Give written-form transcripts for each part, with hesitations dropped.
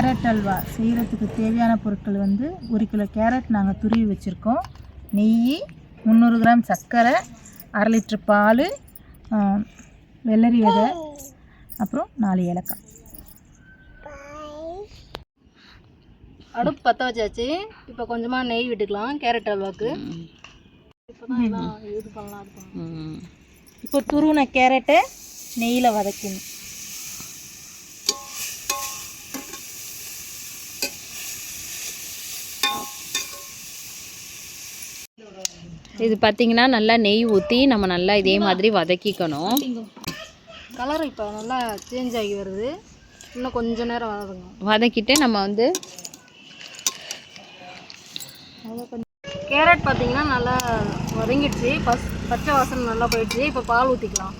Carrot halwa செய்கிறதுக்கு தேவையான பொருட்கள் வந்து 1 கிலோ கேரட் நாங்கள் துருவி வச்சுருக்கோம், நெய், 300 கிராம் சர்க்கரை, 1/2 லிட்டர் பால், வெள்ளரி விதை, அப்புறம் 4 ஏலக்காய். அடுப்பு பற்ற வச்சாச்சு. இப்போ கொஞ்சமாக நெய் விட்டுக்கலாம் கேரட் அல்வாவுக்கு. இது பண்ணலாம். இப்போ துருவின கேரட்டை நெய்யில் வதக்கணும். இது பார்த்திங்கன்னா நல்லா நெய் ஊற்றி நம்ம நல்லா இதே மாதிரி வதக்கிக்கணும். கலர் இப்போ நல்லா சேஞ்ச் ஆகி வருது. இன்னும் கொஞ்சம் நேரம் வதக்கிட்டு நம்ம வந்து கேரட் பார்த்திங்கன்னா நல்லா வதங்கிடுச்சு. பச்சை வாசனை நல்லா போயிடுச்சு. இப்போ பால் ஊற்றிக்கலாம்.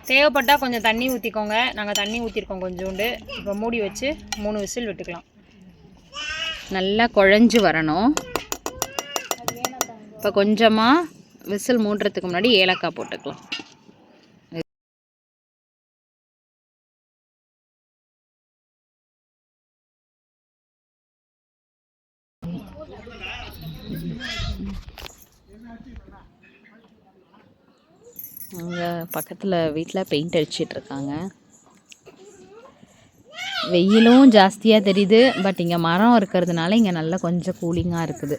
தேவைப்பட்டால் கொஞ்சம் தண்ணி ஊற்றிக்கோங்க. நாங்கள் தண்ணி ஊற்றிருக்கோம் கொஞ்சோண்டு. இப்போ மூடி வச்சு 3 விசில் விட்டுக்கலாம். நல்லா குழஞ்சி வரணும். இப்போ கொஞ்சமாக விசில் மூடுறதுக்கு முன்னாடி ஏலக்காய் போட்டுக்கலாம். அங்கே பக்கத்தில் வீட்டில் பெயிண்ட் அடிச்சிட்ருக்காங்க. வெயிலும் ஜாஸ்தியாக தெரியுது. பட் இங்கே மரம் இருக்கிறதுனால இங்கே நல்லா கொஞ்சம் கூலிங்காக இருக்குது.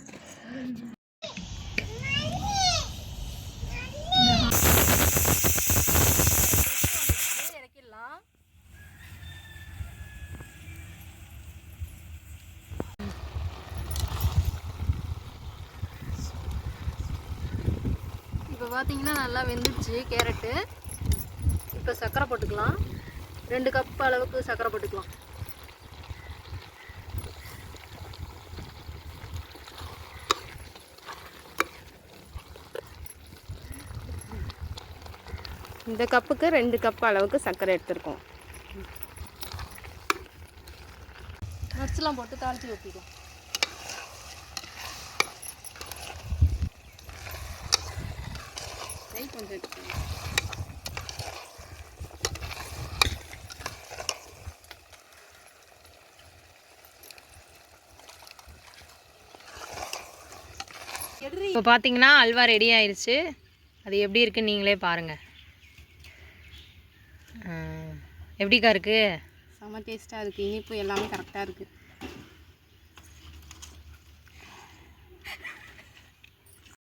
இப்போ பார்த்தீங்கன்னா நல்லா வெந்துடுச்சு கேரட்டு. இப்போ சர்க்கரை போட்டுக்கலாம். 2 கப் அளவுக்கு சர்க்கரை போட்டுக்கலாம். இந்த கப்புக்கு 2 கப் அளவுக்கு சர்க்கரை எடுத்துருக்கோம். நட்ஸ்லாம் போட்டு தாளித்து ஊற்றிக்கும். கொஞ்சம் இப்போ பார்த்தீங்கன்னா அல்வா ரெடி ஆயிடுச்சு. அது எப்படி இருக்குன்னு நீங்களே பாருங்கள். எப்படிக்கா இருக்குது? செம்ம டேஸ்ட்டாக இருக்குது. இனிப்பு எல்லாமே கரெக்டாக இருக்குது.